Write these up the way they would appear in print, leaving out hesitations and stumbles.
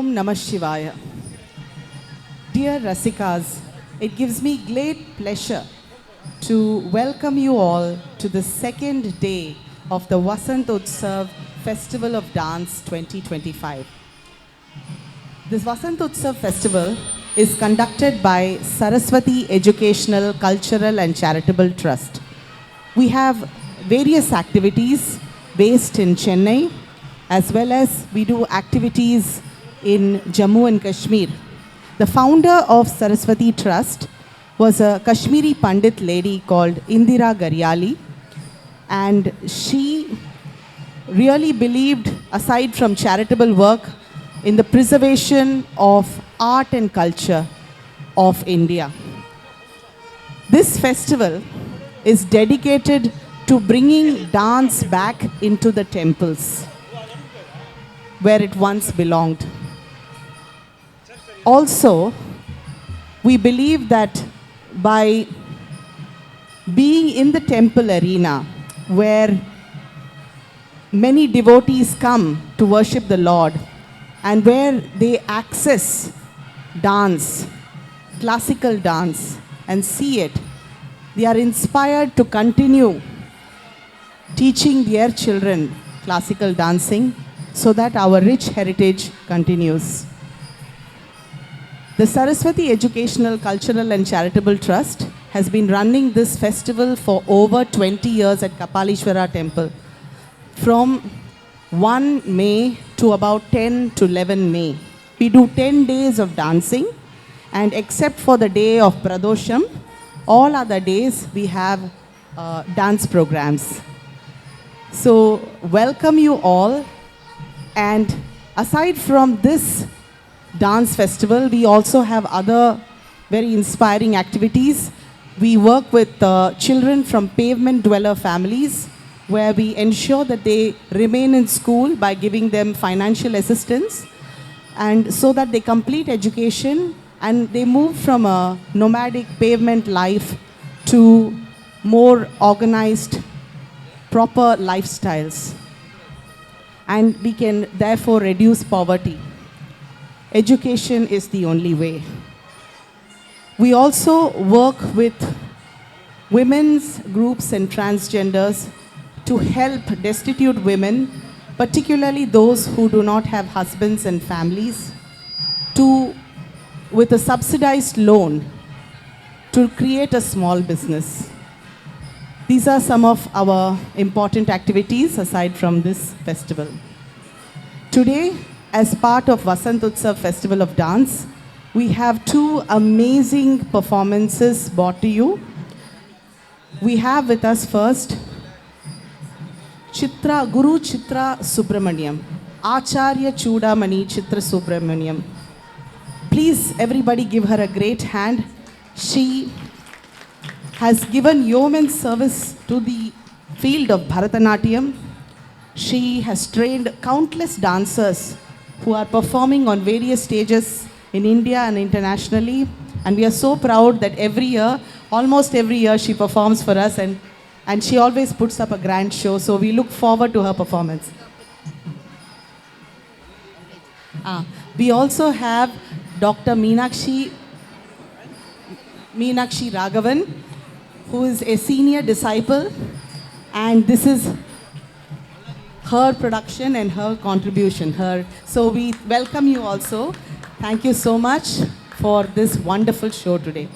Om Namah Shivaya. Dear Rasikas, it gives me great pleasure to welcome you all to the second day of the Vasant Utsav Festival of Dance 2025. This Vasant Utsav Festival is conducted by Saraswati Educational, Cultural and Charitable Trust. We have various activities based in Chennai, as well as we do activities in Jammu and Kashmir. The founder of Saraswati Trust was a Kashmiri Pandit lady called Indira Garyali, and she really believed, aside from charitable work, in the preservation of art and culture of India. This festival is dedicated to bringing dance back into the temples where it once belonged. Also, we believe that by being in the temple arena, where many devotees come to worship the Lord, and where they access dance, classical dance, and see it, they are inspired to continue teaching their children classical dancing so that our rich heritage continues. The Saraswati Educational, Cultural and Charitable Trust has been running this festival for over 20 years at Kapalishwara Temple, from 1 May to about 10 to 11 May. We do 10 days of dancing, and except for the day of Pradosham, all other days we have dance programs. So welcome you all. And aside from this dance festival, we also have other very inspiring activities. We work with children from pavement dweller families, where we ensure that they remain in school by giving them financial assistance, and so that they complete education and they move from a nomadic pavement life to more organized, proper lifestyles. And we can therefore reduce poverty. Education is the only way. We also work with women's groups and transgenders to help destitute women, particularly those who do not have husbands and families, with a subsidized loan to create a small business. These are some of our important activities aside from this festival. Today, as part of Vasant Utsav Festival of Dance, we have two amazing performances brought to you. We have with us first Guru Chitra Subramaniam, Acharya Chudamani Chitra Subramaniam. Please, everybody give her a great hand. She has given yeoman's service to the field of Bharatanatyam. She has trained countless dancers who are performing on various stages in India and internationally. And we are so proud that every year, almost every year, she performs for us, and she always puts up a grand show. So we look forward to her performance. We also have Dr. Meenakshi Raghavan, who is a senior disciple, and this is her production and her contribution. So we welcome you also. Thank you so much for this wonderful show today.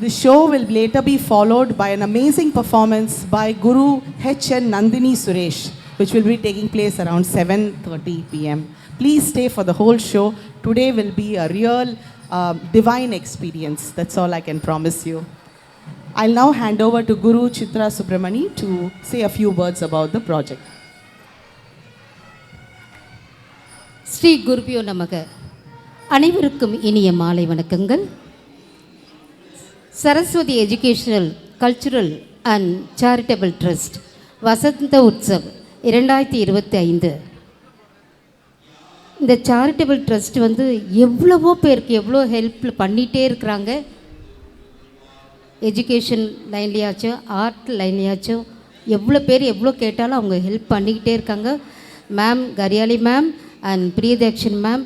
The show will later be followed by an amazing performance by Guru H.N. Nandini Suresh, which will be taking place around 7:30 p.m. Please stay for the whole show. Today will be a real divine experience. That's all I can promise you. I'll now hand over to Guru Chitra Subramani to say a few words about the project. Sri குருபியோ நமக. அனைவருக்கும் இனிய மாலை வணக்கங்கள். Saraswati educational, cultural and charitable trust Vasantha Utsav 2025. இந்த charitable trust எவ்வளவோ பேருக்கு எவ்வளோ ஹெல்ப் பண்ணிகிட்டே இருக்கிறாங்க. எஜுகேஷன் லைன்லையாச்சும் ஆர்ட் லைன்லையாச்சும் எவ்வளோ பேர் எவ்வளோ கேட்டாலும் அவங்க ஹெல்ப் பண்ணிக்கிட்டே இருக்காங்க. Ma'am Kariyali ma'am and Priyadarshan ma'am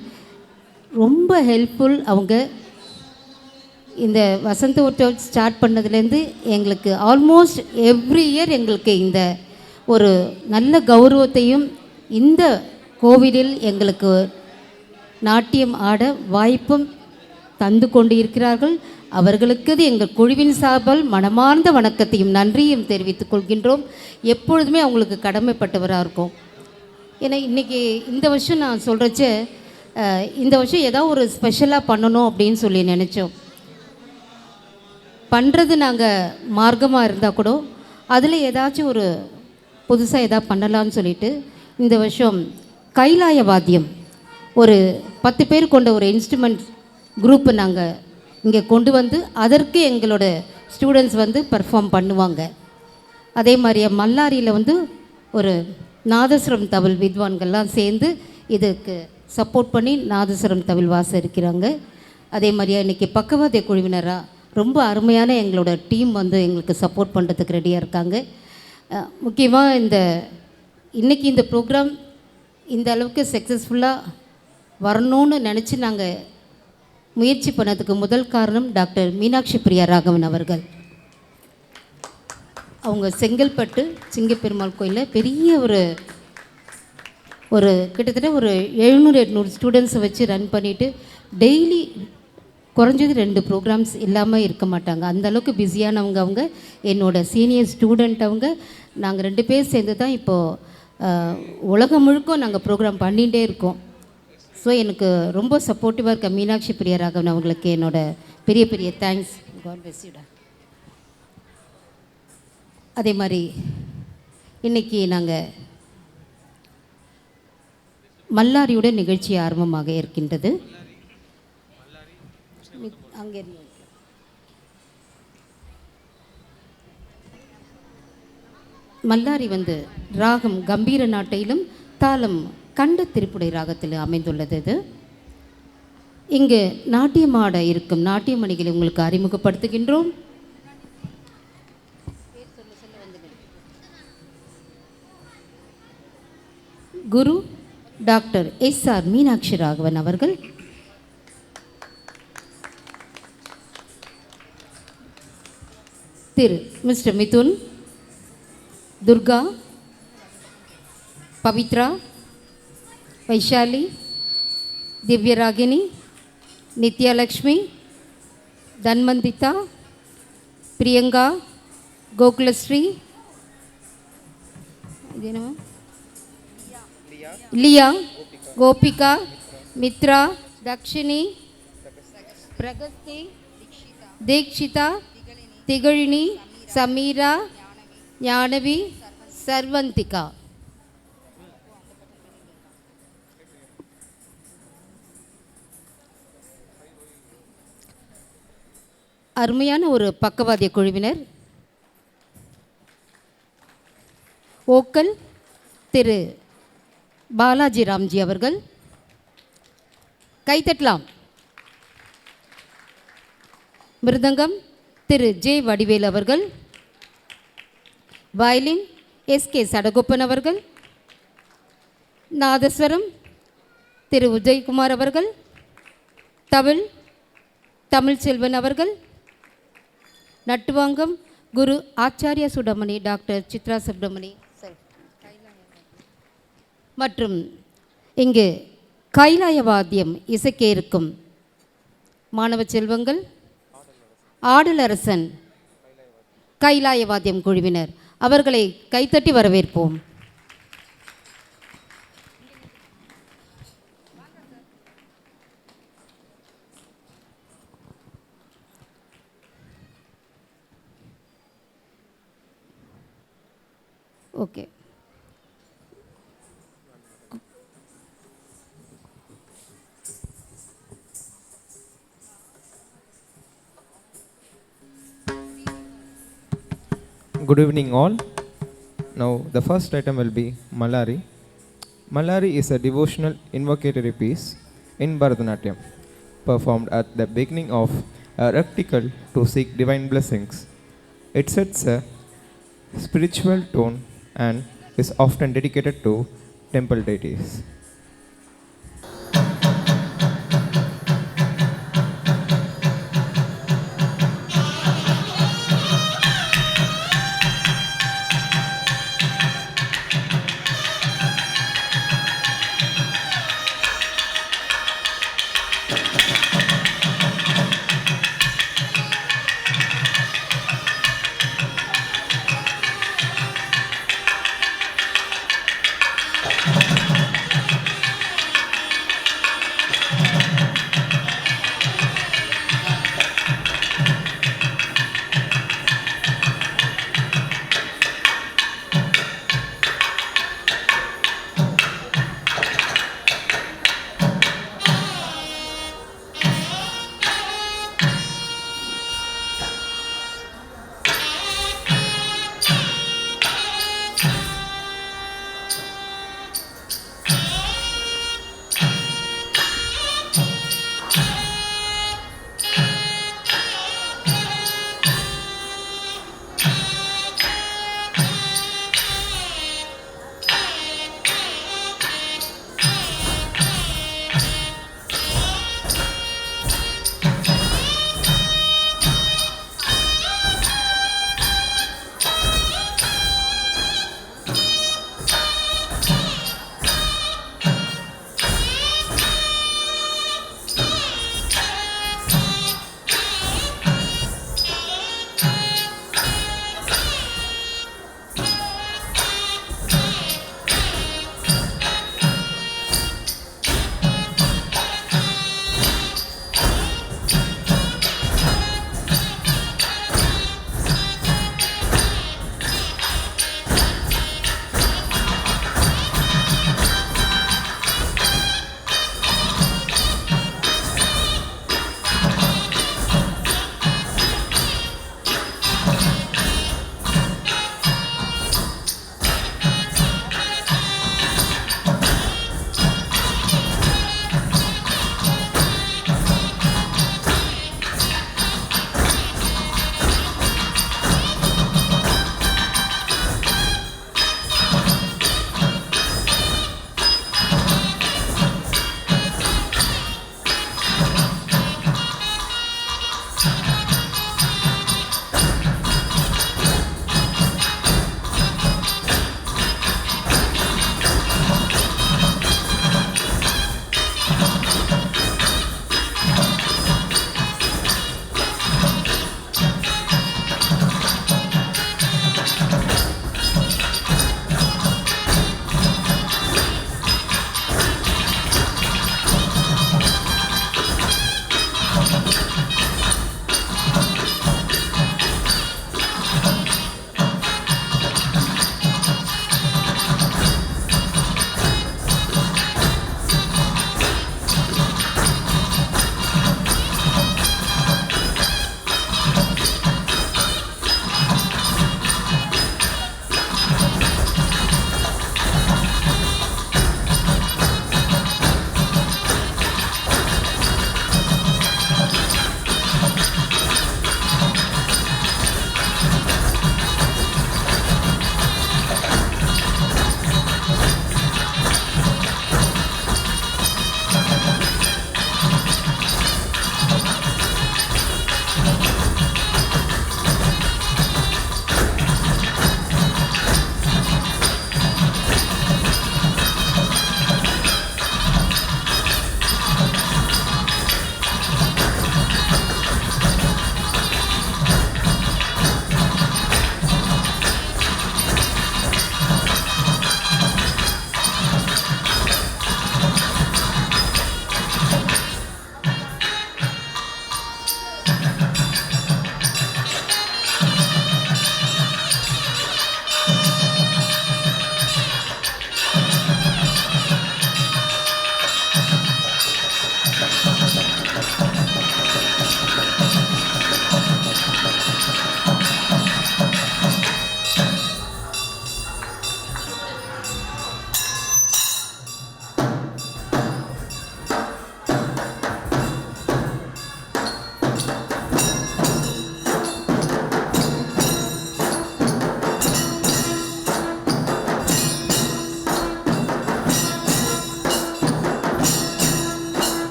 ரொம்ப ஹெல்ப்ஃபுல் அவங்க. இந்த வசந்த உற்சவம் ஸ்டார்ட் பண்ணதுலேருந்து எங்களுக்கு ஆல்மோஸ்ட் எவ்ரி இயர் எங்களுக்கு இந்த ஒரு நல்ல கௌரவத்தையும் இந்த கோவிலில் எங்களுக்கு நாட்டியம் ஆட வாய்ப்பும் தந்து கொண்டு இருக்கிறார்கள். அவர்களுக்கு எங்கள் குழுவின் சார்பால் மனமார்ந்த வணக்கத்தையும் நன்றியும் தெரிவித்துக் கொள்கின்றோம். எப்பொழுதுமே அவங்களுக்கு கடமைப்பட்டவராக இருக்கும். ஏன்னா இன்றைக்கி இந்த வருஷம் நான் சொல்கிறச்ச இந்த வருஷம் ஏதாவது ஒரு ஸ்பெஷலாக பண்ணணும் அப்படின்னு சொல்லி நினச்சோம். பண்ணுறது நாங்கள் மார்க்கமாக இருந்தால் கூட அதில் ஏதாச்சும் ஒரு புதுசாக எதாவது பண்ணலான்னு சொல்லிட்டு இந்த வருஷம் கைலாய வாத்தியம் ஒரு 10 பேர் கொண்ட ஒரு இன்ஸ்ட்ருமெண்ட் குரூப்பை நாங்கள் இங்கே கொண்டு வந்து அதற்கு எங்களோட ஸ்டூடெண்ட்ஸ் வந்து பர்ஃபார்ம் பண்ணுவாங்க. அதே மாதிரியே மல்லாரியில் வந்து ஒரு நாதஸ்வரம் தவில் வித்வான்கள்லாம் சேர்ந்து இதுக்கு சப்போர்ட் பண்ணி நாதஸ்வரம் தவில் இருக்கிறாங்க. அதே மாதிரியே இன்றைக்கி பக்கவாத்திய குழுவினராக ரொம்ப அருமையான எங்களோட டீம் வந்து எங்களுக்கு சப்போர்ட் பண்ணுறதுக்கு ரெடியாக இருக்காங்க. முக்கியமாக இன்றைக்கி இந்த ப்ரோக்ராம் இந்த அளவுக்கு சக்ஸஸ்ஃபுல்லாக வரணும்னு நினச்சி நாங்கள் முயற்சி பண்ணதுக்கு முதல் காரணம் டாக்டர் மீனாட்சி பிரியா ராகவன் அவர்கள். அவங்க செங்கல்பட்டு சிங்கப்பெருமாள் கோயிலில் பெரிய ஒரு கிட்டத்தட்ட ஒரு 700-800 ஸ்டூடெண்ட்ஸை வச்சு ரன் பண்ணிவிட்டு டெய்லி குறைஞ்சது 2 ப்ரோக்ராம்ஸ் இல்லாமல் இருக்க மாட்டாங்க. அந்தளவுக்கு பிஸியானவங்க அவங்க. என்னோடய சீனியர் ஸ்டூடெண்ட் அவங்க. நாங்கள் 2 பேர் சேர்ந்து தான் இப்போது உலகம் முழுக்க நாங்கள் ப்ரோக்ராம் பண்ணிகிட்டே இருக்கோம். ஸோ எனக்கு ரொம்ப சப்போர்ட்டிவாக இருக்க மீனாட்சி பிரியா ராகவன் அவங்களுக்கு என்னோடய பெரிய பெரிய தேங்க்ஸ். God bless you. அதே மாதிரி இன்றைக்கி நாங்கள் மல்லாரியோட நிகழ்ச்சி ஆரம்பமாக இருக்கின்றது. அங்கே மல்லாரி வந்து ராகம் கம்பீர நாட்டையிலும் தாளம் கண்ட திரிப்புடை ராகத்தில் அமைந்துள்ளது. இது இங்கு நாட்டியமாட இருக்கும் நாட்டிய மணிகளை உங்களுக்கு அறிமுகப்படுத்துகின்றோம். குரு டாக்டர் எஸ்.ஆர். மீனாட்சி ராகவன் அவர்கள். திரு மிஸ்டர் மிதுன், துர்கா, பவித்ரா, வைஷாலி, திவ்யராகினி, நித்யலக்ஷ்மி, தன்வந்திதா, பிரியங்கா, கோகுலஸ்ரீ, லியா, கோபிகா, மித்ரா, தக்ஷினி, பிரகஸ்தி, தீக்ஷிதா, திகழினி, சமீரா, ஞானவி, சர்வந்திகா. அருமையான ஒரு பக்கவாத்திய குழுவினர். ஓக்கல் திரு பாலாஜி ராம்ஜி அவர்கள். கைத்தட்டலாம். மிருதங்கம் திரு ஜே வடிவேல் அவர்கள். Violin SK. சடகோப்பன் அவர்கள். நாதஸ்வரம் திரு உதயகுமார் அவர்கள். தவில் தமிழ்ச்செல்வன் அவர்கள். நட்டுவாங்கம் குரு ஆச்சாரியா சுடமணி டாக்டர் சித்ரா சுப்ரமணி மற்றும் இங்கு கைலாய வாத்தியம் இசைக்க இருக்கும் மாணவ செல்வங்கள், ஆடலரசன் கைலாய வாத்தியம் குழுவினர் அவர்களை கைத்தட்டி வரவேற்போம். Okay. Good evening all. Now the first item will be Mallari. Mallari is a devotional invocatory piece in Bharatanatyam performed at the beginning of a recticle to seek divine blessings. It sets a spiritual tone and is often dedicated to temple deities.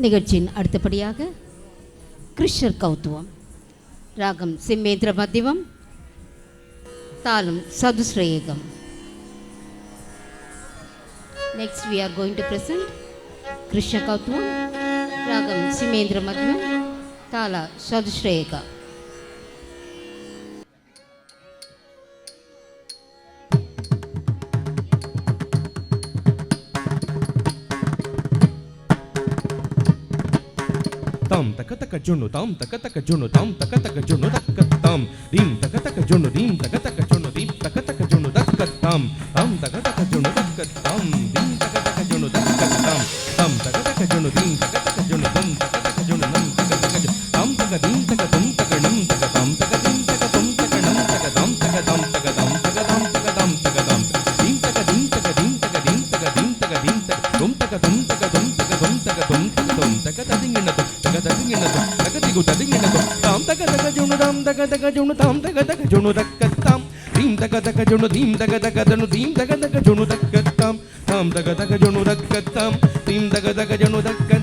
நிகழ்ச்சியின் அடுத்தபடியாக கிருஷ்ணர் கௌத்துவம், ராகம் சிம்மேந்திர மத்தியமம், தாளம் சதுஸ்ரேகம். Next we are going to present Krishna Kautvam, Ragam Simendra Madhyam, Tala Sadushreka. tam taka taka junu tam taka taka junu tam taka taka junu taka tam dim taka taka junu dim taka taka junu dim taka taka junu taka tam taka taka junu taka tam dim taka taka junu taka tam taka taka junu dim taka taka junu dum taka taka junu nam taka taka tam taka dim taka dum taka nam taka tam taka dim taka dum taka nam taka tam taka tam taka tam taka tam taka tam taka tam dim taka dim taka dim taka dim taka dim taka dim taka dum taka dum taka dum taka dum taka dum taka dum taka tadingina tam taka taka junu tam taka taka junu tam taka taka junu taka tam dim taka taka junu dim taka taka junu dim taka taka junu taka tam taka taka junu taka tam dim taka taka junu taka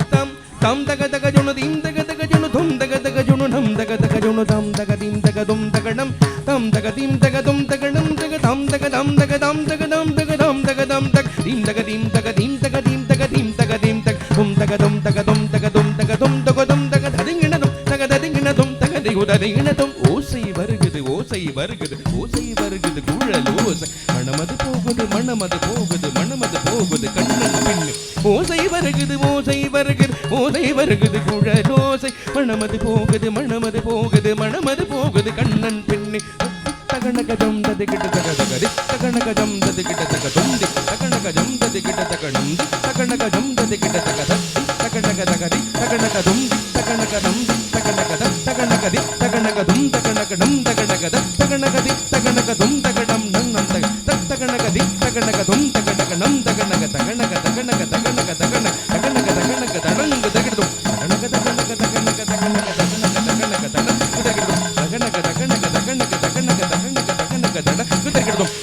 tam taka taka junu dim taka taka junu dum taka taka junu nam taka taka junu tam taka dim taka dum taka nam tam taka dim taka dum taka nam taka tam taka dam taka dam taka dam taka dam taka dam tak dim taka dim taka dim taka dim taka dim taka dim tak dum taka dum taka dum taka dum taka dum taka dum taka tadingina dum taka tadingina dum taka digudadingina dum ஓசை வருகுது ஓசை வருகுது ஓசை வருகுது குழல் ஓசை மணமது போகுது மணமது போகுது மணமது போகுது கண்ணன் பின்னு ஓசை வருகுது ஓசை வருகுது ஓசை வருகுது குழல் ஓசை மணமது போகுது மணமது போகுது மணமது போகுது கண்ணன் பின்னு தகனகஜம் ததிகிட்ட தகதகரி தகனகஜம் ததிகிட்ட தகதுந்தி தகனகஜம் ததிகிட்ட தகனம் தகனகஜம் ததிகிட்ட தகதக் தகனகதகரி தகனகதும் தகனகதம் தகனகத தகனகதி தகனகதும் தகனகடம் தகனகத தகனகதி தகனகதும் தகனம் நன்னம் தகனகதி தகனகதும் தகனகனம் தகனக தகனக தகனக தகனக தகன தகனக தகனக தகனங்க தகனதும் தகனக தகனக தகனக தகனக தகனக தகனக தகனக தகனக தகனக தகனக தகனக தகனக தகனக தகனதும்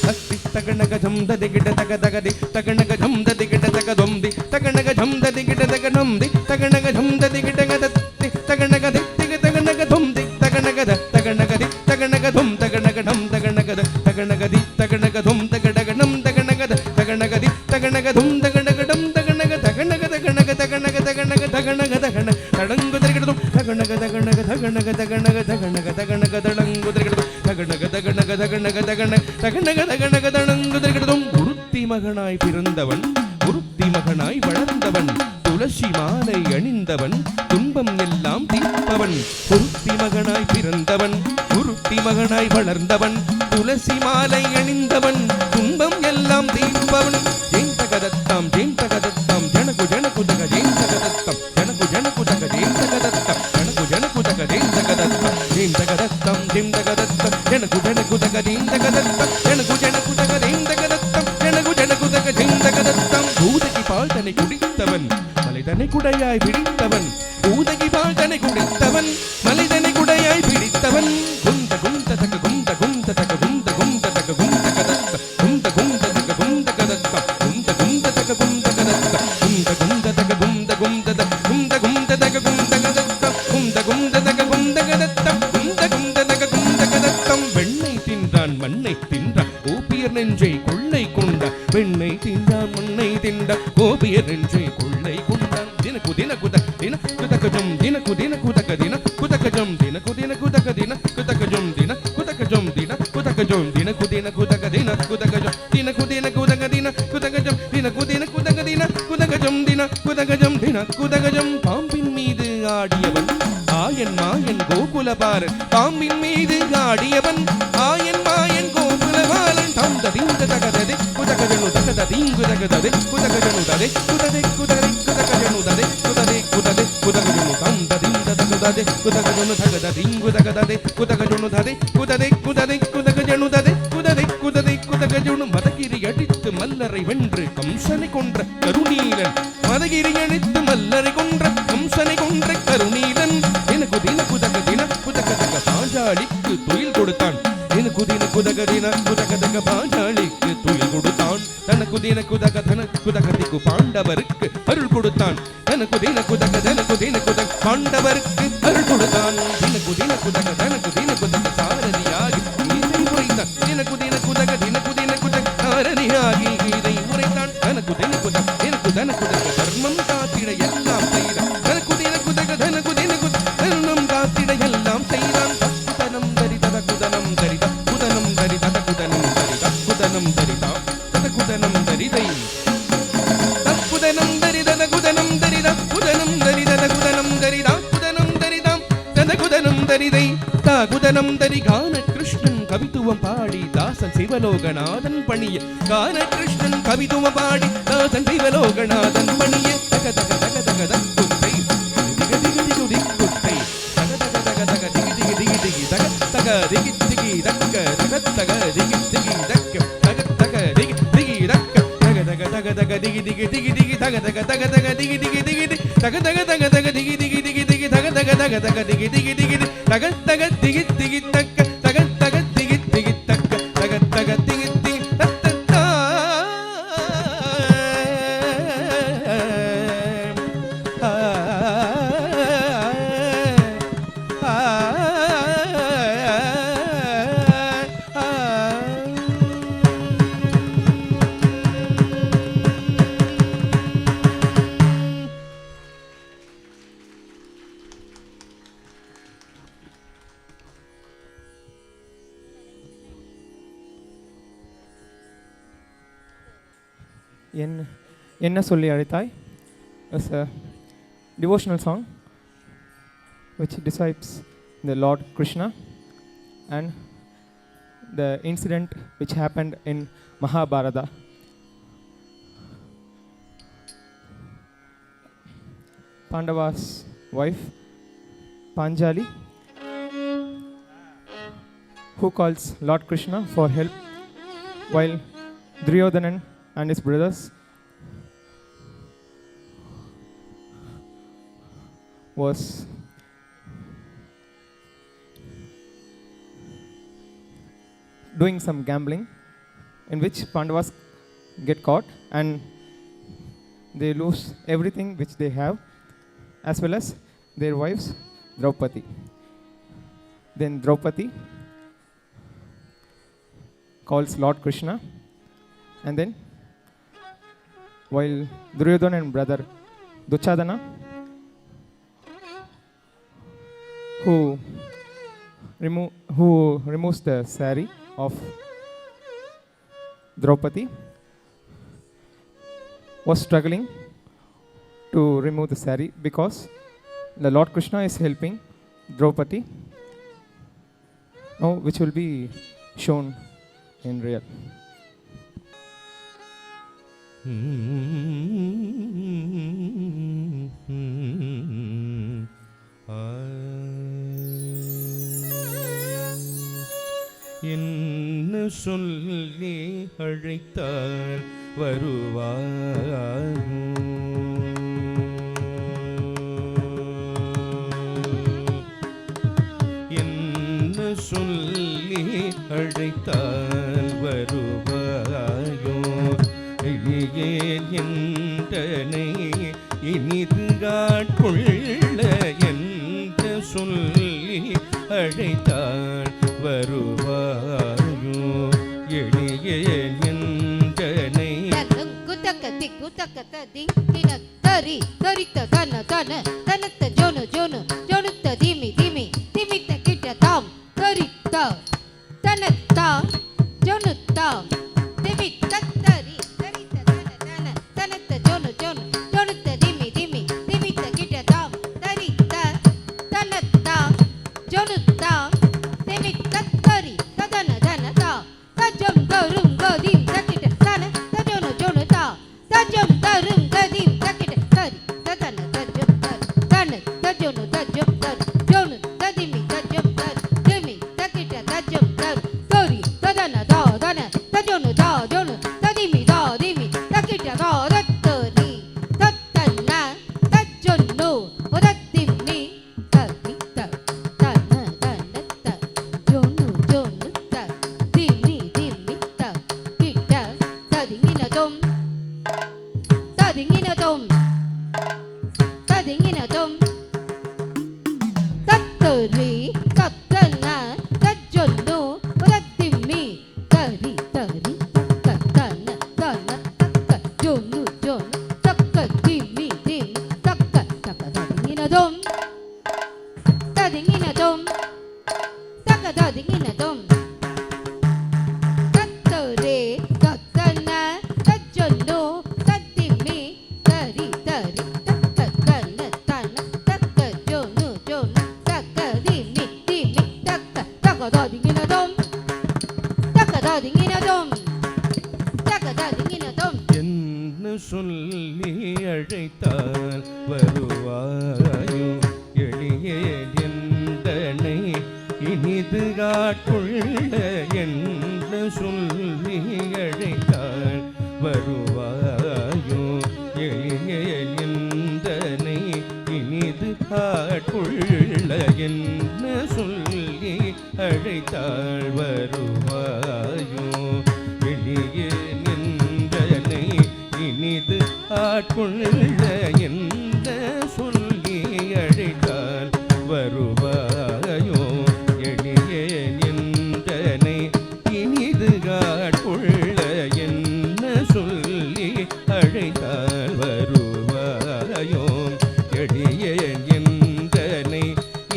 தகனக ஜம் ததிகிட்ட தகதகதி தகனக ஜம் ததிகிட்ட தகதும்தி தகனக ஜம் ததிகிட்ட தகனம்தி தகனக ஜம் ததிகிட்ட கதத்தி தகனக திக தகனக தும்தி தகனக தகனக தி தகனக தும் தகனக டம் தகனக தகனக தி தகனக தும் தகனக டம் தகனக தகனக தி தகனக தும் தகனக டம் தகனக தகனக தகனக தகனக தகனக தகனக தகன தடங்கு தகனதும் தகனக தகனக தகனக தகனக தகனக தகனக தடங்கு தகனதும் தகனக தகனக தகனக தகன தகனக தகனக தடங்கு தகனதும் உருத்தி மகனாய் பிறந்தவன் உருத்தி மகனாய் வளர்ந்தவன் துளசி மாலை அணிந்தவன் துன்பம் எல்லாம் தீர்ப்பவன் உருத்தி மகனாய் பிறந்தவன் உருத்தி மகனாய் வளர்ந்தவன் துளசி மாலை அணிந்தவன் துன்பம் எல்லாம் தீர்ப்பவன் ஜெயின் தகதத்தாம் ஜெயின் தகதத்தாம் ஜனகு ஜனகு தக ஜெயின் தகதத்தாம் ஜனகு ஜனகு தக ஜெயின் தகதத்தாம் ஜனகு ஜனகு தக ஜெயின் தகதத்தாம் ஜெயின் தகதத்தாம் ஜெயின் தகதத்தாம் ஜனகு ஜனகு தக ஜெயின் தகதத்தாம் ஜனகு ஜனகு தக ஜெயின் தகதத்தாம் ஜனகு ஜனகு தக ஜெயின் தகதத்தாம் பூதகி பால் தன்னை குடித்தவன் மலைதனை குடையாய் பிடித்தவன் பூதகி பால் தன்னை குடித்தவன் மலைதனை குடையாய் பிடித்தவன் குந்த குந்த தக குந்த குந்த தக குந்த குந்த தக குந்த கதத்த குந்த குந்த தக குந்த கதத்த குந்த குந்த தக குந்த கதத்த குந்த குந்த தக குந்த குந்த தக குந்த குந்த தக குந்த கதத்த குந்த குந்த தக குந்த கதத்த குந்த குந்த தக குந்த கதத்தம் வெண்ணை தின்றான் மண்ணை தின்றான் ஓபியர் நெஞ்சை கொள்ளை கொண்டான் வெண்ணை தின்றான் மண்ணை தின்றான் ஓபியர் நெஞ்சை கொள்ளை கொண்டான் தினக்கு தினக்கு தினக்கு தகஜம் தினக்கு தினக்கு தக தினக்கு தகஜம் தினக்கு தினக்கு தக தினக்கு தகஜம் தினக்கு தகஜம் தினக்கு தகஜம் தினக்கு தினக்கு தக தினக்கு தகஜம் தினக்கு தினக்கு தக தினக்கு தகஜம் தினக்கு தினக்கு தக தினக்கு தகஜம் தினக்கு தகஜம் தினக்கு தகஜம் பாம்பின் மீது ஆடியவன் ஆயன் மாயன் கோகுலபார் பாம்பின் மீது ஆடியவன் ஆயன் மாயன் கோகுலபாலன் தம் ததிந்த தகததே குதகஜனு தகத தீங்கு தகததே குதகஜனு ததே குததே குததே குதகஜனு ததே குததே குததே குதகஜனு தம் ததிந்த தகததே குதகஜனு தகத தீங்கு தகததே குதகஜனு ததே குததே குததே குதகஜனு ததே குததே குததே குதகஜனு மதகிரி அடித்து மல்லரை வென்று கம்சனை கொன்ற கருணீலன் மதகிரி அடித்து மல்லரை கொன்ற கம்சனை கொன்ற கருணீலன் எனக்கு தினக்கு தக தினக்கு தக தக பாஞ்சாலிக்கு துயில் கொடுத்தான் எனக்கு தினக்கு தக தினக்கு தக தக பாஞ்சாலிக்கு துயில் கொடுத்தான் தனக்கு தினக்கு தக தனக்கு தக திக்கு பாண்டவருக்கு அருள் கொடுத்தான் தனக்கு தினக்கு தக தனக்கு பாண்டவருக்கு அருள் கொடுத்தான். தினக்கு தினக்குதக தனக்கு தினக்குதக சாரதியாகி கீதை உரைத்தான். தினக்கு தினக்குதக தினக்கு தினக்குதக சாரதியாகி கீதை உரைத்தான். தனக்கு தினக்குதக எனக்கு தனக்குதக தர்மம் காத்திட எல்லாம் செய்தான். தனக்கு தினக்குதக தனக்கு தினக்குதக தர்மம் காத்திட எல்லாம் செய்தான். தக்குதனம் தரிதத குதனம் தரித குதனம் தரிதத குதனம் தரித குதனம் தரிதா ததகுதனம் தரிதை தக்குதனம் தரிதத குதனம் தரித குதனம் தரிதத குதனம் தரிதா குதனம் தரிதாம் ததகுதனம் தரிதை தாகுதனம் தரி கான கிருஷ்ணன் கவித்துவம் பாடி தாசன் சிவலோகநாதன் பணிய கான கிருஷ்ணன் கவித்துவம் பாடி தாசன் சிவலோகநாதன் பணிய தக தக தக தக தக்குத்தை திக திக திகு திக்குத்தை தக தக தக தக திகி திகி திகி திகி தக தக திகி திகி தக்க தக தக திகி திகி தக்க தக தக திகி திகி தக்க தக தக தக தக திகி திகி திகி திகி தக தக தக தக திகி திகி திகி தக தக தக தக திகி திகி திகி திகி தக தக தக தக திகி திகி திகி தக தக திகி திகி தக்க தக தக திகி திகி தக்க தக தக திகி திகி தத்தா என்ன சொல்லி அழைத்தாய் is a devotional song which describes the Lord Krishna and the incident which happened in Mahabharata. Pandava's wife Panjali, who calls Lord Krishna for help, while Duryodhanan and his brothers was doing some gambling in which Pandavas get caught and they lose everything which they have as well as their wives Draupadi. Then Draupadi calls Lord Krishna, and then while Duryodhana and brother Duchadana, who removes the saree of Draupadi, was struggling to remove the saree because the Lord Krishna is helping Draupadi, now which will be shown in real. என்ன சொல்லி அழைத்தால் வருவார் என்ன சொல்லி அழைத்தால் வருவாயோ என்றனை இனிதுகாட்கொள்ள என்ற சொல்லி அழைத்தால் வருவாயோ எளிய என்றனை குதக்க திக்குதக்க திங்கின தரி தரித்த தன தன தனத்த ஜோனு ஜோனு ஜோனுத்த திமி திமி திமித்த கிட்ட தாம் தரித்த தனத்த ஜோனுத்த திமித்த தரி தரித்த தன தன தனத்த ஜோனு ஜோனு ஜோனுத்த திமி திமி திமித்த கிட்ட தாம் தரித்த தனத்த ஜோனுத்த திமித்த தரி தன தன தா தஜம் தரும் கதிம் தக்கிட்ட தன தஜோனு ஜோனு தா தஜம் தரும் கதிம் தக்கிட்ட தரி தன தஜம் தரி தன தஜோனு தஜம் தரி ஜோனு ததிமி தஜம் தரி திமி தக்கிட்ட தஜம் தரி தரி தன தா தன தஜோனு தா ஜோனு ததிமி தா திமி தக்கிட்ட தா தத்தரி தத்தன தஜொன்னு உதத்திமி தரி தன தன ஆட்கொள்ள என்று சொல்லி அழைத்தாள் வருவாயோ எளிய எந்தனை இனிது ஆட்கொள்ள என்று சொல்லி அழைத்தாள் வருவாயோ எளிய எந்தனை இனிது ஆட்கொள்ள என்று சொல்லி அழைத்தாள் வருவாயோ எளிய எந்தனை இனிது ஆட்கொள்ள என்ன சொல்லி அழைத்தாள் வருவாயோ எளிய எந்தனை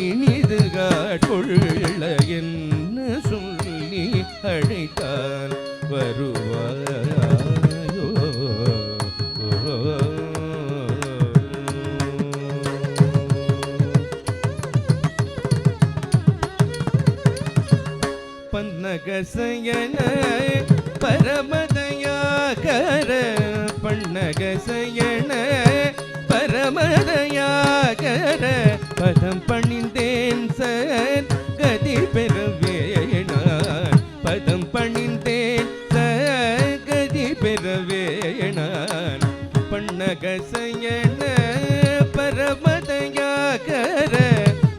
இனிது ஆட்கொள்ள என்ன சொல்லி அழைத்தாள் வருவாயோ. பன்னகசயன பரமதயாகர பன்னகசயன பரமதயாகர பதம் பணிந்தேன் சர் கதி பெறவேணான் பதம் பணிந்தேன் சர் கதி பெறவேணான் பன்னகசயன பரமதயாகர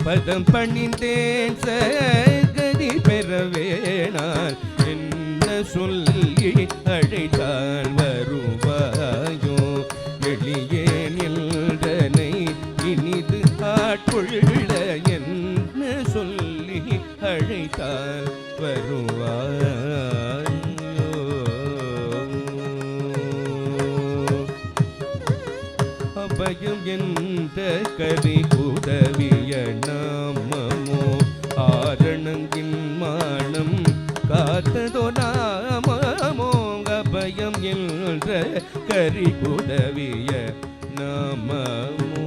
பதம் பணிந்தேன் சகதி பெறவேணான் என்ன சொல்லி அழைத்தாள் வருவாயோ எளிய நின்றனை இனிது ஆட்கொள்ள என்ன சொல்லி அழைத்தாள் வருவாயோ. அபயம் என்ற கரி உதவிய நாமமோ ஆரணங்கின் மானம் காத்ததோ நாமமோ அபயம் என்ற கரி உதவிய நாமமோ.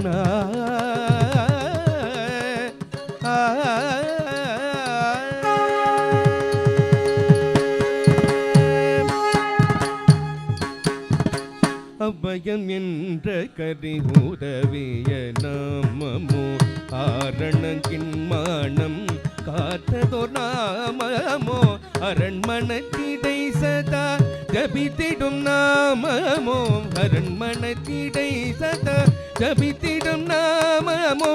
கண்ணா அபயம் என்ற கரி உதவிய நாமமோ ஆரணங்கின்மானம் காத்ததோர் நாமமோ அரண்மனத்திடை சதா ஜபித்திடும் நாமமோ அரண்மனத்திடை சதா ஜபித்திடும் நாமமோ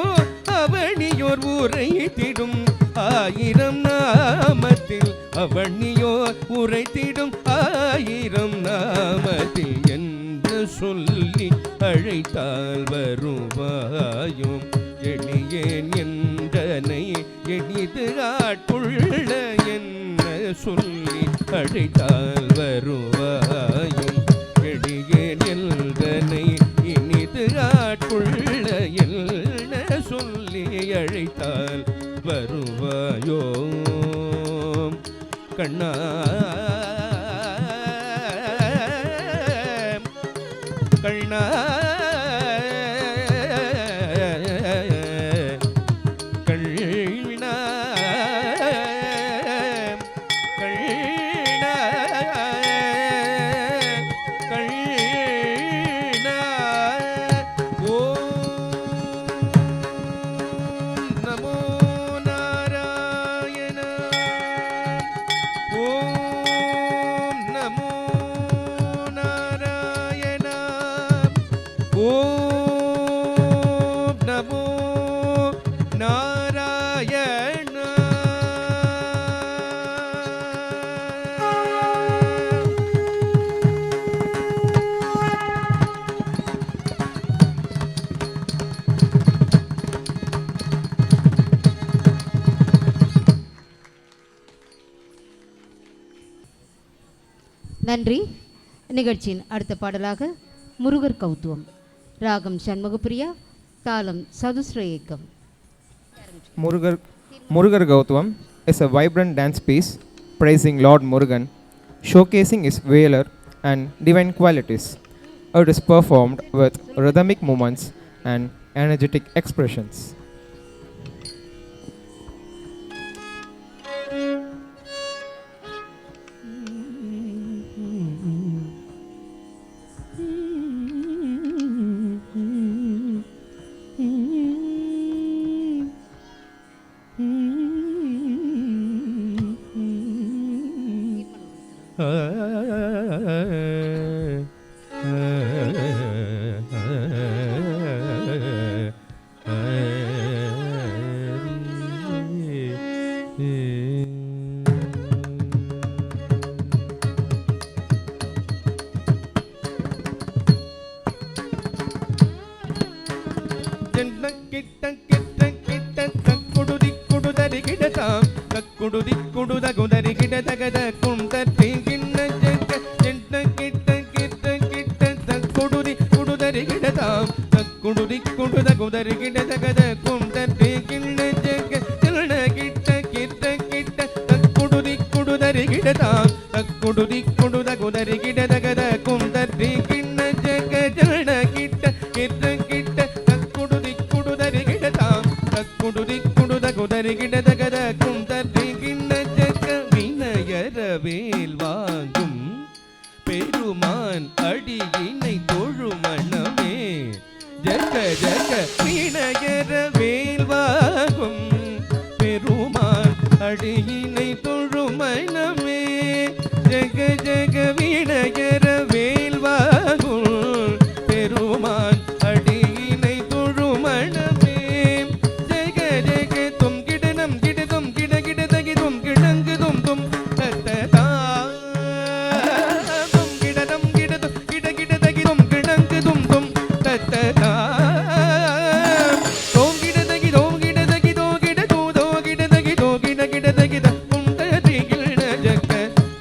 அவனியோர் உரைத்திடும் ஆயிரம் நாமத்தில் அவனியோர் உரைத்திடும் ஆயிரம் நாமத்தில் என்று சொல்லி அழைத்தால் வருவாயும் எளியேன் என்றனை எளிது ஆட்கொள்ள என்ன சொல்லி அழைத்தால் வருவாயும் எளியேன் என்றனை இனிது ஆட்கொள்ள என்ன சொல்லி அழைத்தால் வருவாயோ கண்ணா கண்ணா கண்ணா கண்ணா கண்ணா ஓம் நமோ நாராயண ஓம் நமோ நாராயண ஓம் நமோ நாராயண நன்றி. நிகழ்ச்சியின் அடுத்த பாடலாக முருகர் கௌத்துவம், ராகம் சண்முகப்பிரியா, தாளம் சதுஸ்ர ஏக்கம். Murugar Gautvam is a vibrant dance piece praising Lord Murugan, showcasing his valor and divine qualities. It is performed with rhythmic movements and energetic expressions. வினயரவேல் வாங்கும் பெருமான் அடியினை தொழுமணமே ஜக ஜக வினயரவேல் வாங்கும் பெருமான் அடியினை தொழுமணமே ஜக ஜக வினயரவேல் வாங்கும் பெருமான் அடியினை தொழுமணமே ஜக ஜக தும் கிடனம் கிடதும் கிட கிட தகிதும் கிடங்கு தும் தும் தத்ததா தும் கிடனம் கிடதும் கிட கிட தகிதும் கிடங்கு தும் தும் தத்ததா தோம் கிட தகி தோம் கிட தகி தோ கிட தோ தோ கிட தகி தோ கிட கிட தகி த தும் ததி கிட ஜக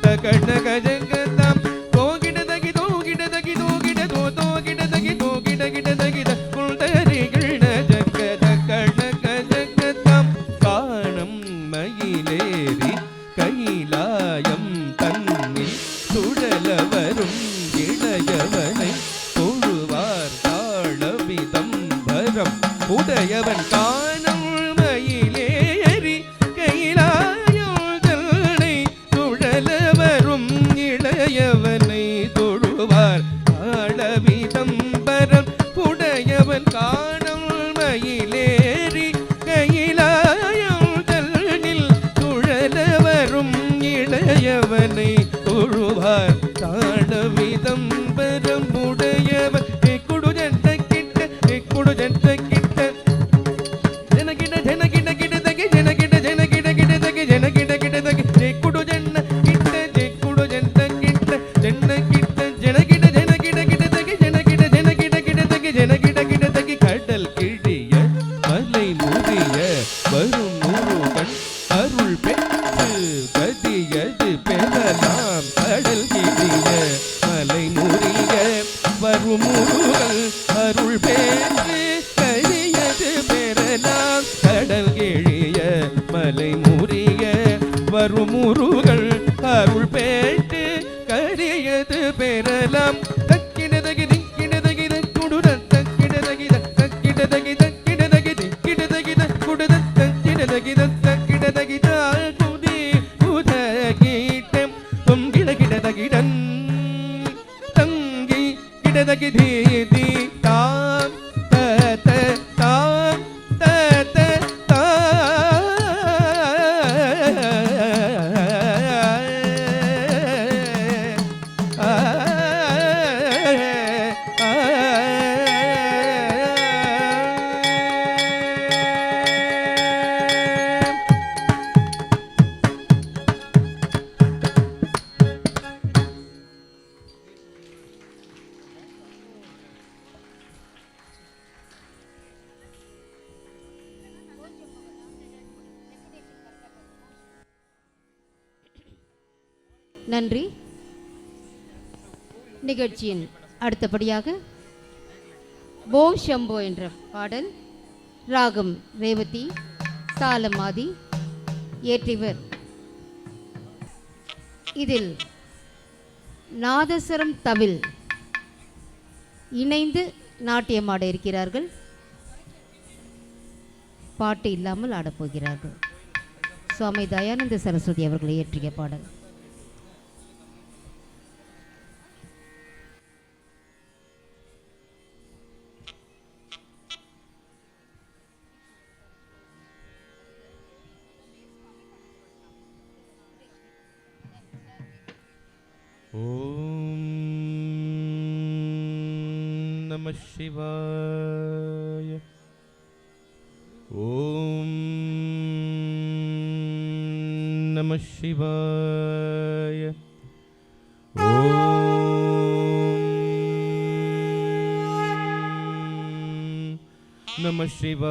தகட கஜகதம் தோ கிட தகி தோ கிட தகி தோ கிட தோ தோ கிட தகி தோ கிட கிட தகி த தும் ததி கிட ஜக தகட கஜகதம் காணம் மயிலேறி கைலாயம் தன்னில் சுழல வரும் இளையவனை தொழுவார் தாழவிதம் உடையவன் காணும் மயிலேறி கையிலாயம் தன்னை துழலவரும் இளையவனை தொழுவார் ஆளவிதம்பரம் உடையவன் காணும் மயிலேறி கையிலாயம் தன்னில் துழலவரும் இளையவனை தொழுவார் தாழவிதம்பரம் உடையவன் குடு ஜென்ட கிட்ட குடு ஜென்ட கிட்ட ஜனகிட ஜனகிட கிட தகி ஜனகிட ஜனகிட கிட தகி ஜனகிட கிட தகி குடு ஜென்ன கிட்ட குடு ஜென்ட கிட்ட ஜென்ன கிட்ட ஜனகிட ஜனகிட கிட தகி ஜனகிட ஜனகிட கிட தகி ஜனகிட கிட தகி கடல் கிழிய மலை மூடிய வரும் முருகன் அருள் பெற்று கதியது பெறலாம் கடல் கிழிய மலை மூடிய வரும் முருகன் அருள் பெற்று கதியது பெறலாம் கடல் கிழிய மலை மூடிய வரும் முருகன் அருள் பெற்று கதியது பெறலாம் தக்கிடதகி திக்கிடதகி குடுர தக்கிடதகி தக்கிடதகி தக்கிடதகி திக்கிடதகி குடுத தக்கிடதகி தக்கிடதகி குதி உதகிட்டம் தொங்கிடகிடதகிடன் தங்கி கிடதகி தீதி தாம் தத தாம் தத நன்றி. நிகழ்ச்சியின் அடுத்தபடியாக போ ஷம்போ என்ற பாடல், ராகம் ரேவதி, தாளம் ஆதி, இயற்றியவர். இதில் நாதஸ்வரம் தவில் இணைந்து நாட்டியமாட இருக்கிறார்கள். பாட்டு இல்லாமல் ஆடப்போகிறார்கள். சுவாமி தயானந்த சரஸ்வதி அவர்களை இயற்றிய பாடல். ஓம் நம சிவாய. ஓம் நம சிவாய. ஓம் நம சிவாய.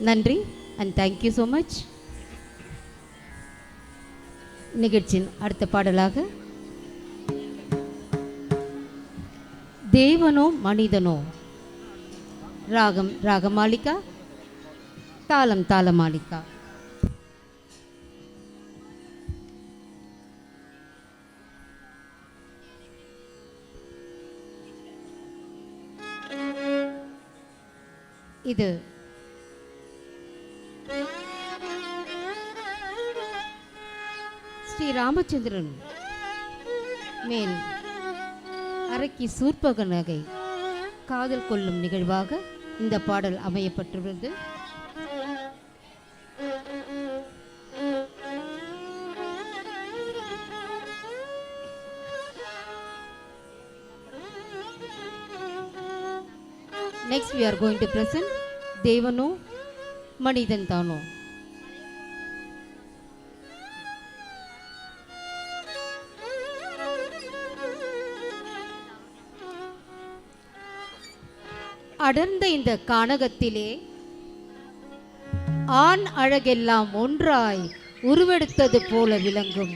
நன்றி அண்ட் தேங்க்யூ ஸோ மச். நிகழ்ச்சியின் அடுத்த பாடலாக தேவனோ மனிதனோ, ராகம் ராகமாலிகா, தாளம் தாளமாலிகா. இது ஸ்ரீ ராமச்சந்திரன் மேல் அரக்கி சூர்பக நகை காதல் கொள்ளும் நிகழ்வாக இந்த பாடல் அமையப்பட்டுள்ளது. Next we are going to present தேவனோ மனிதன் தானோ. அடர்ந்த இந்த கானகத்திலே ஆண் அழகெல்லாம் ஒன்றாய் உருவெடுத்தது போல விளங்கும்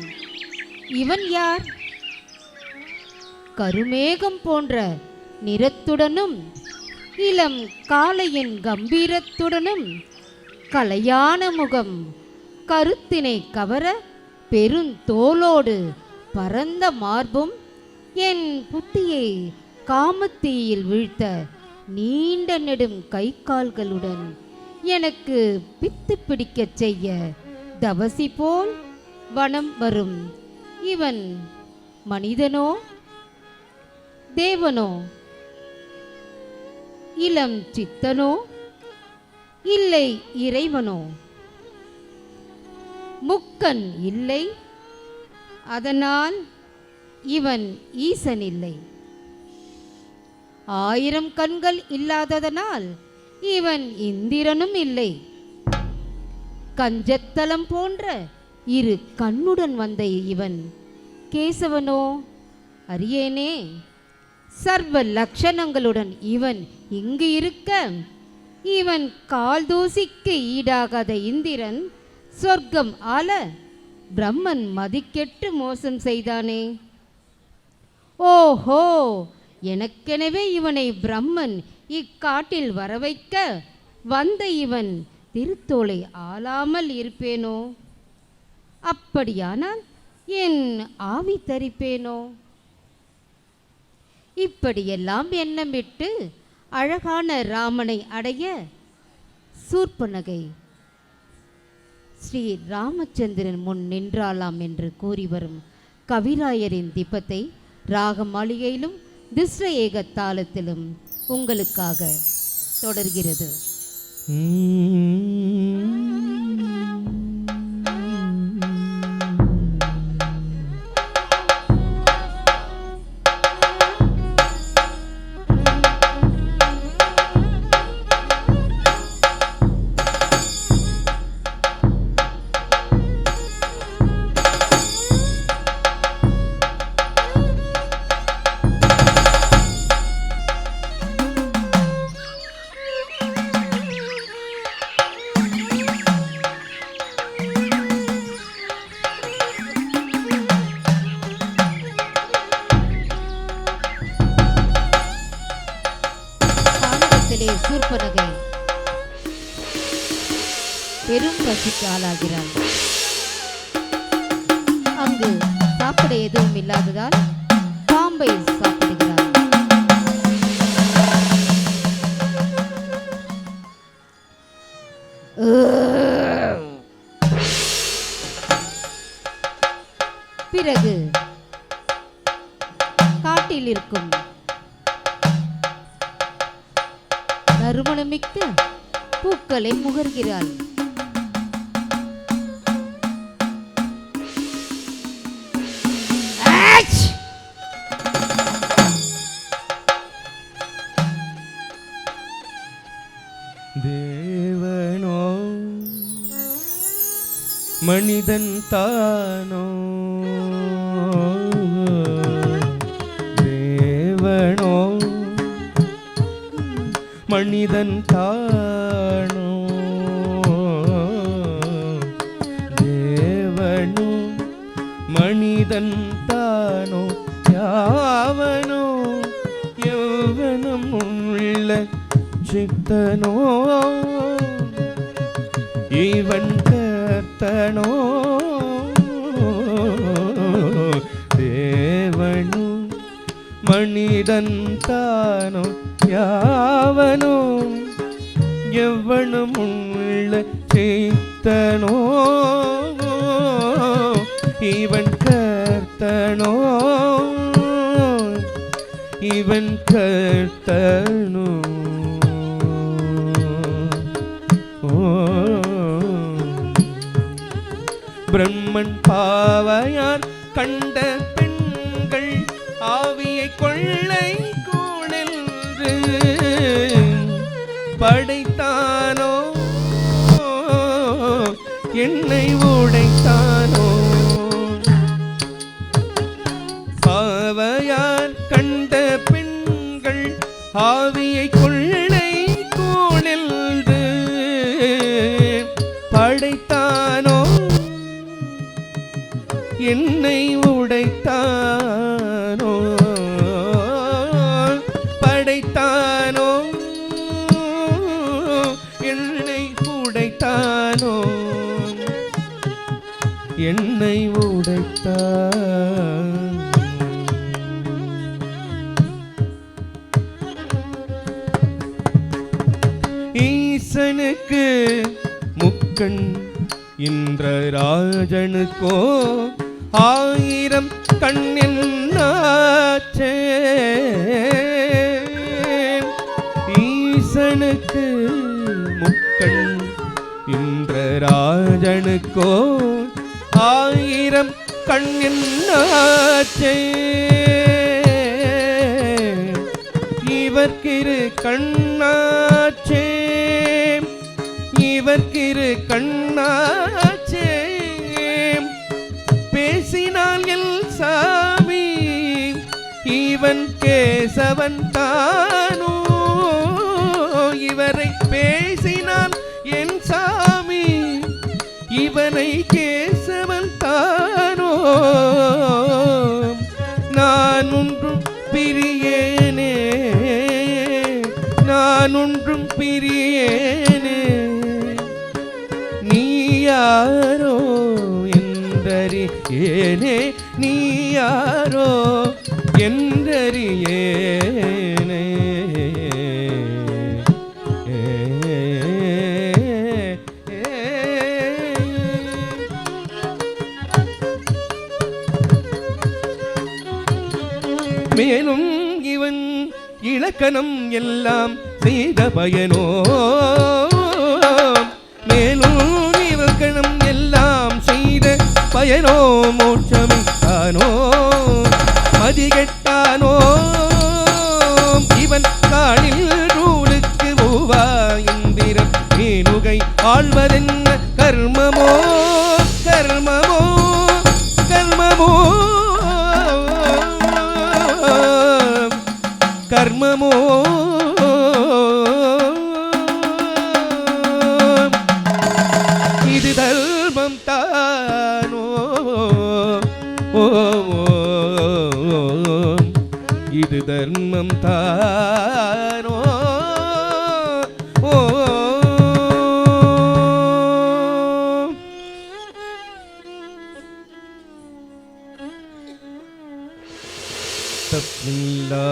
இவன் யார்? கருமேகம் போன்ற நிறத்துடனும் இளம் காளையின் கம்பீரத்துடனும் கலையான முகம், கருத்தினை கவர பெருந்தோளோடு பரந்த மார்பும், என் புத்தியை காமத்தீயில் வீழ்த்த நீண்ட நெடும் கை கால்களுடன் எனக்கு பித்து பிடிக்கச் செய்ய தவசி போல் வனம் வரும் இவன் மனிதனோ தேவனோ, இளம் சித்தனோ இல்லை இறைவனோ? முக்கன் இல்லை, அதனால் இவன் ஈசன் இல்லை. 1000 கண்கள் இல்லாததனால் இவன் இந்திரனும் இல்லை. கஞ்சத்தலம் போன்ற 2 கண்ணுடன் வந்த இவன் கேசவனோ அறியேனே. சர்வ லட்சணங்களுடன் இவன் இங்கு இருக்க, இவன் கால் தூசிக்கு ஈடாகாத இந்திரன் சொர்க்கம் ஆள பிரம்மன் மதிக்கெட்டு மோசம் செய்தானே. ஓஹோ, எனக்கெனவே இவனை பிரம்மன் இக்காட்டில் வரவைக்க வந்த இவன் திருத்தோளை ஆளாமல் இருப்பேனோ? அப்படியானால் என் ஆவி தரிப்பேனோ? இப்படியெல்லாம் எண்ணமிட்டு அழகான ராமனை அடைய சூர்பனகை ஸ்ரீ ராமச்சந்திரன் முன் நின்றாளாம் என்று கூறி வரும் கவிராயரின் திப்பத்தை ராக மாளிகையிலும் திஸ்ர ஏக தாளத்திலும் உங்களுக்காக தொடர்கிறது. சூர்பனகை பெரும் பசிக்கு ஆளாகிறாள். அங்கு சாப்பிட எதுவும் இல்லாததால் பாம்பை சாப்பிடுகிறாள். பிறகு காட்டில் இருக்கும் நறுமணமிக்க பூக்களை முகர்கிறாள். தேவனோ மனிதன் தானோ, தேவனோ மனிதன் தானோ, மனிதன் தானோ யாவனோ யௌவனம் உள்ள சித்தனோ இவன் கர்த்தனோ தேவனோ மனிதன் தானோ யாவனோ யௌவனம் உள்ள சித்தனோ இவன் கர்த்தனோ இவன் கர்த்தனோ. பிரம்மன் பாவையார் கண்ட பெண்கள் ஆவியை கொள்ளை கோணென்று படைத்தானோ என்னை உடைத்தானோ. பாவையார் கண்ட பெண்கள் ஆவியை கொள்ளை கோணென்று படைத்தானோ என்னை உடைத்தானோ படைத்தானோ என்னை உடைத்தானோ என்னை உடைத்தான். ஈசனுக்கு முக்கண் இந்திரராஜனுக்கோ 1000 கண்ணென்னாச்சே. ஈசனுக்கு முக்கண் இந்திரராஜனுக்கோ 1000 கண்ணென்னாச்சே. இவர்க்கிரு கண்ணாச்சே இவர்க்கிரு கண்ணாச்சே. பேசினால் எல் சாமி இவன் கேசவன் தானோ இவரை பேசினால் என் சாமி இவனை கேசவன் தானோ. நான் ஒன்றும் பிரியேனே நான் ஒன்றும் பிரியேனே நீ யாரோ என்றறியேனே நீ யாரோ என்றறியேனே. மேலும் இவன் இலக்கணம் எல்லாம் செய்த பயனோ மேலும் இலக்கணம் எல்லாம் செய்த பயனோ மோட்சமிட்டானோ மதிகெட்டானோ இவன் காலில் நூலுக்கு பூவா இந்திரன் மீனுகை ஆழ்வதென்ன கர்மமோ கர்மமோ கர்மமோ கர்மமோ. இது தர்மம் தானோ இது தர்மம் தானோ. தப்பில்லா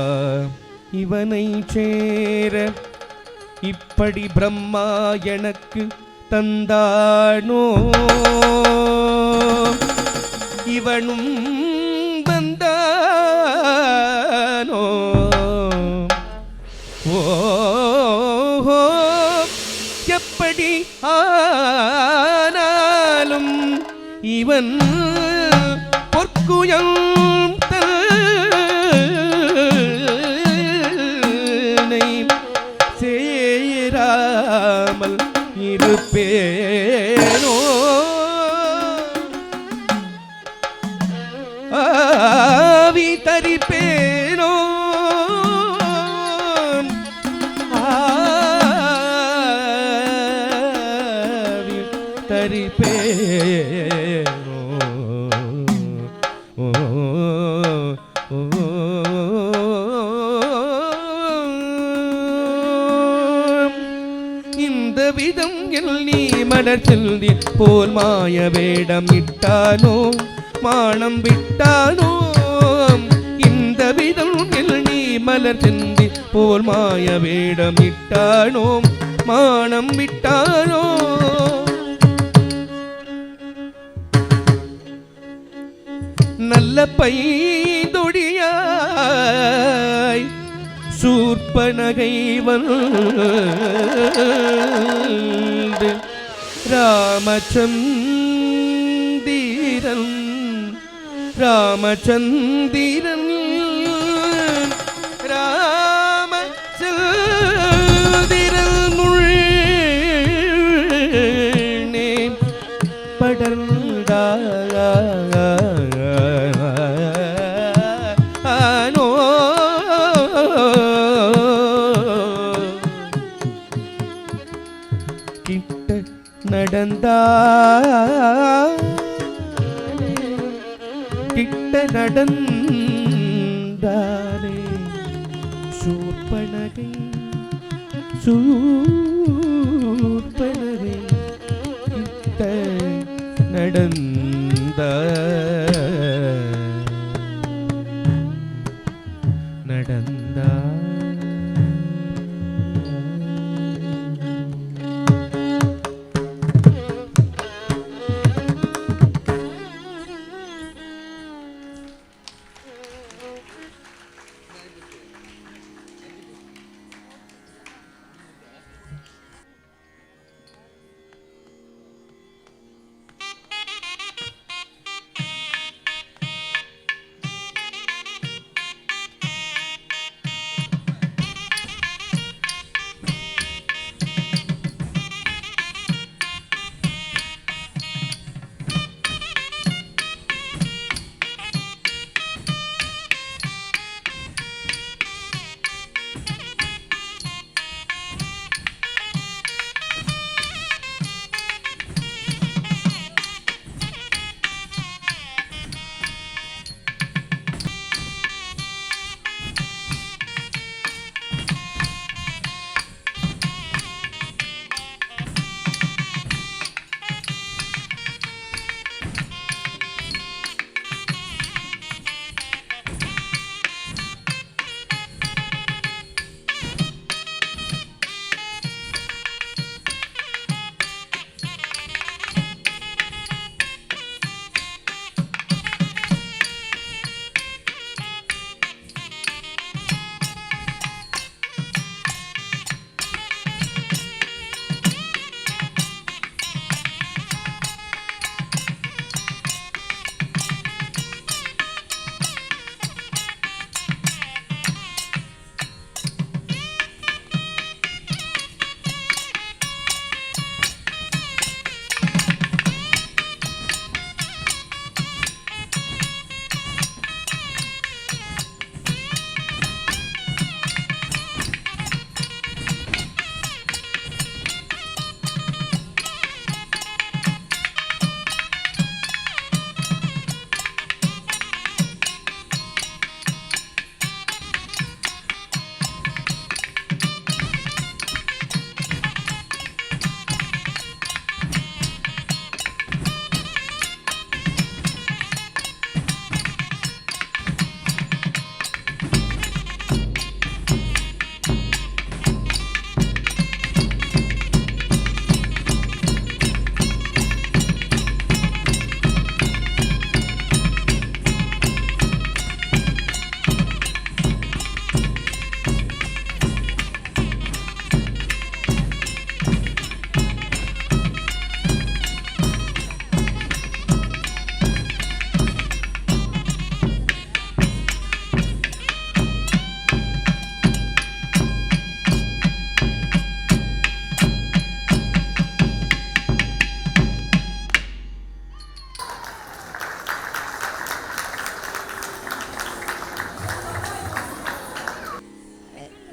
இவனை சேர இப்படி பிரம்மா எனக்கு தந்தானோ இவனும் வந்தானோ. ஓ எப்படி ஆனாலும் இவன் பொற்குயம் சேராமல் இருப்பேனோ ஆவி தரிப்பேனோ ஆவி தரிப்பேனோ இந்த விதம் எண்ணி மலர் சிந்தி போல் மாய வேடம் இட்டானோ மானம் விட்டானோ இந்த விதம் எண்ணி மலர் சிந்தி போல் மாய வேடம் இட்டானோ மானம் விட்டானோ நல்ல பைந்தொடியாய் சூர்ப்பனகை வந்து ராமச்சந்திரன் ராமச்சந்திரன் ராமச்சந்திரன் முன்னே படர்ந்தானோ கிட்ட நடந்தானே சூர்ப்பனகை கிட்ட நடந்தா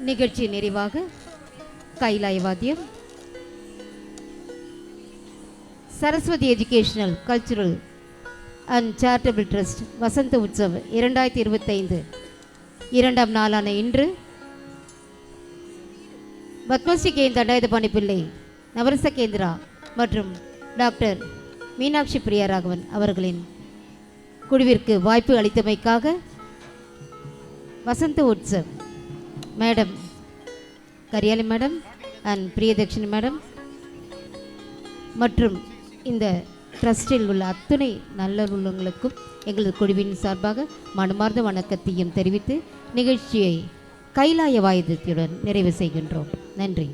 நிகழ்ச்சி நிறைவாக கைலாய வாத்தியம், Saraswati educational cultural and charitable trust Vasantha Utsav 2025 இரண்டாம் நாளான இன்று பத்மஸ்ரீ கே. தண்டாயுதபாணி பிள்ளை நவரச கேந்திரா மற்றும் டாக்டர் மீனாட்சி பிரியாராகவன் அவர்களின் குழுவிற்கு வாய்ப்பு அளித்தமைக்காக Vasant Utsav madam Kariyali madam and Priyadarshini madam மற்றும் இந்த ட்ரஸ்டில் உள்ள அத்துணை நல்லுள்ளங்களுக்கும் எங்களது குழுவின் சார்பாக மனமார்ந்த வணக்கத்தையும் தெரிவித்து நிகழ்ச்சியை கைலாய வாயுதத்துடன் நிறைவு செய்கின்றோம். நன்றி.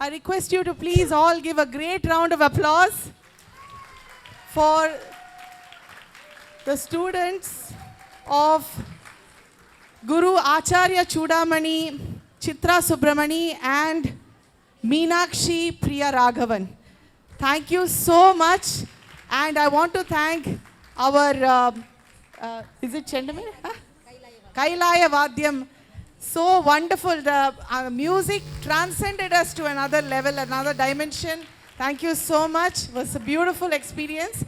I request you to please all give a great round of applause for the students of Guru Acharya Chudamani, Chitra Subramani and Meenakshi Priya Raghavan. Thank you so much, and I want to thank our Is it Chendamel? Kailaya Vadyam. So wonderful. The music transcended us to another level, another dimension. Thank you so much. It was a beautiful experience.